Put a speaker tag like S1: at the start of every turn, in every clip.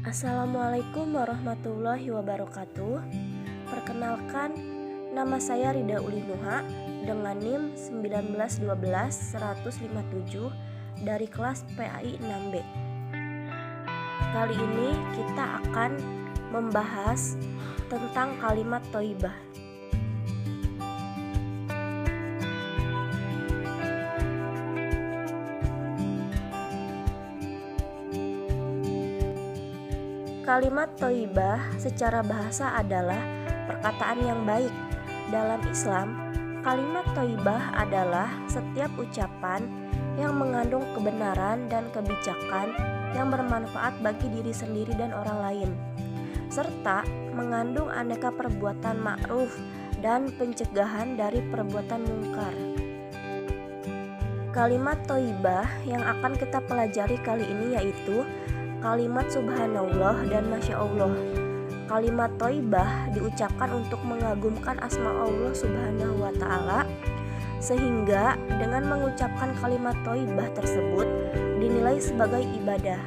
S1: Assalamualaikum warahmatullahi wabarakatuh. Perkenalkan, nama saya Rida Ulinuha dengan NIM 1912157 dari kelas PAI 6B. Kali ini kita akan membahas tentang kalimat thayyibah. Kalimat thayyibah secara bahasa adalah perkataan yang baik. Dalam Islam, kalimat thayyibah adalah setiap ucapan yang mengandung kebenaran dan kebijakan yang bermanfaat bagi diri sendiri dan orang lain, serta mengandung aneka perbuatan ma'ruf dan pencegahan dari perbuatan mungkar. Kalimat thayyibah yang akan kita pelajari kali ini yaitu kalimat subhanallah dan masya Allah. Kalimat thayyibah diucapkan untuk mengagumkan asma Allah subhanahu wa ta'ala, sehingga dengan mengucapkan kalimat thayyibah tersebut dinilai sebagai ibadah.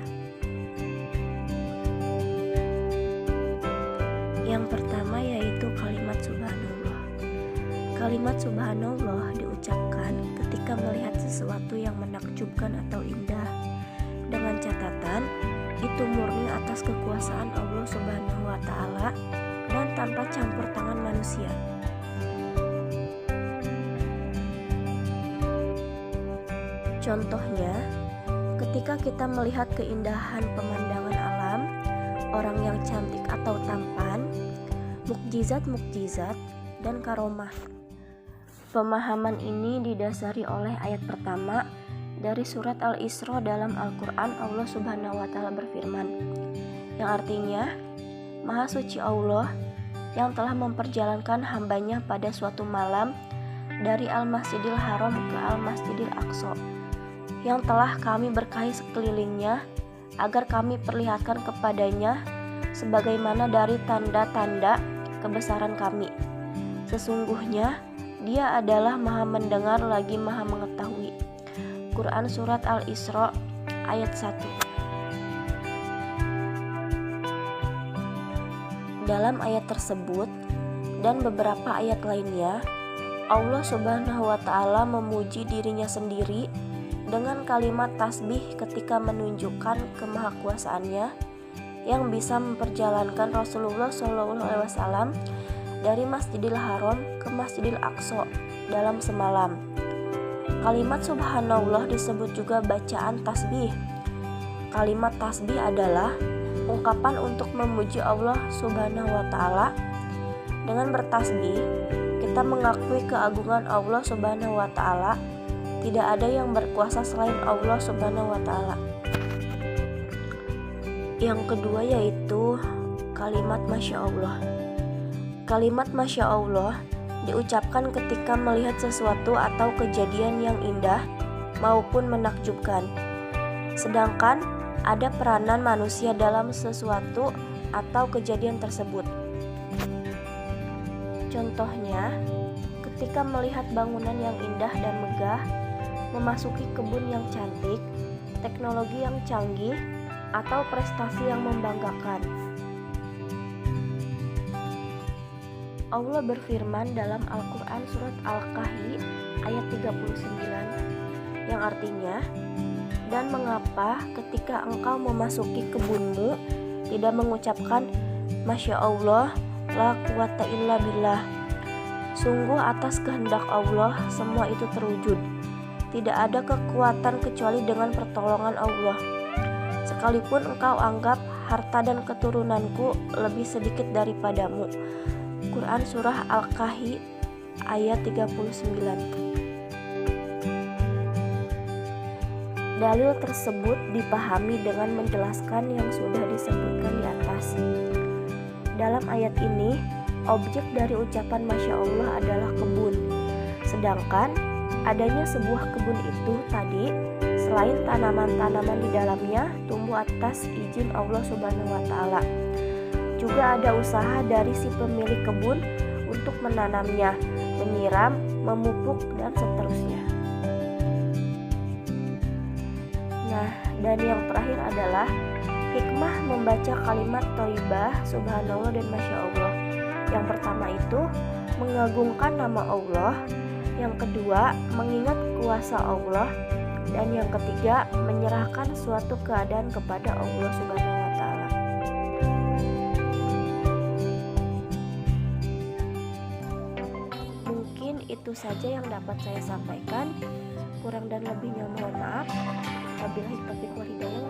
S1: Yang pertama yaitu kalimat subhanallah. Kalimat subhanallah diucapkan ketika melihat sesuatu yang menakjubkan atau indah, dengan catatan itu murni atas kekuasaan Allah Subhanahu wa ta'ala dan tanpa campur tangan manusia. Contohnya, ketika kita melihat keindahan pemandangan alam, orang yang cantik atau tampan, mukjizat-mukjizat, dan karomah. Pemahaman ini didasari oleh ayat pertama dari surat Al-Isra dalam Al-Quran. Allah Subhanahu wa ta'ala berfirman, yang artinya, Maha suci Allah yang telah memperjalankan hambanya pada suatu malam dari Al-Masjidil Haram ke Al-Masjidil Aqsa, yang telah kami berkahi sekelilingnya agar kami perlihatkan kepadanya sebagaimana dari tanda-tanda kebesaran kami. Sesungguhnya Dia adalah Maha mendengar lagi Maha mengetahui. Quran Surat Al-Isra ayat 1. Dalam ayat tersebut dan beberapa ayat lainnya, Allah Subhanahu wa ta'ala memuji dirinya sendiri dengan kalimat tasbih ketika menunjukkan kemahakuasaannya yang bisa memperjalankan Rasulullah SAW dari Masjidil Haram ke Masjidil Aqsa dalam semalam. Kalimat subhanallah disebut juga bacaan tasbih. Kalimat tasbih adalah ungkapan untuk memuji Allah Subhanahu wa ta'ala. Dengan bertasbih, kita mengakui keagungan Allah Subhanahu wa ta'ala. Tidak ada yang berkuasa selain Allah Subhanahu wa ta'ala. Yang kedua yaitu kalimat masya Allah. Kalimat masya Allah diucapkan ketika melihat sesuatu atau kejadian yang indah maupun menakjubkan, sedangkan ada peranan manusia dalam sesuatu atau kejadian tersebut. Contohnya, ketika melihat bangunan yang indah dan megah, memasuki kebun yang cantik, teknologi yang canggih, atau prestasi yang membanggakan. Allah berfirman dalam Al-Quran Surat Al-Kahfi ayat 39, yang artinya, dan mengapa ketika engkau memasuki kebunmu tidak mengucapkan Masya Allah, la quwata illa billah. Sungguh atas kehendak Allah semua itu terwujud. Tidak ada kekuatan kecuali dengan pertolongan Allah. Sekalipun engkau anggap harta dan keturunanku lebih sedikit daripadamu. Quran Surah Al-Kahfi ayat 39. Dalil tersebut dipahami dengan menjelaskan yang sudah disebutkan di atas. Dalam ayat ini, objek dari ucapan Masya Allah adalah kebun. Sedangkan adanya sebuah kebun itu tadi, selain tanaman-tanaman di dalamnya tumbuh atas izin Allah Subhanahu wa ta'ala, juga ada usaha dari si pemilik kebun untuk menanamnya, menyiram, memupuk, dan seterusnya. Nah, dan yang terakhir adalah Hikmah membaca kalimat thayyibah, subhanallah dan masya Allah. Yang pertama itu mengagungkan nama Allah, yang kedua mengingat kuasa Allah, dan yang ketiga menyerahkan suatu keadaan kepada Allah Subhanahu wa taala. Mungkin itu saja yang dapat saya sampaikan. Kurang dan lebihnya mohon maaf. Wabillahi taufiq wal hidayah.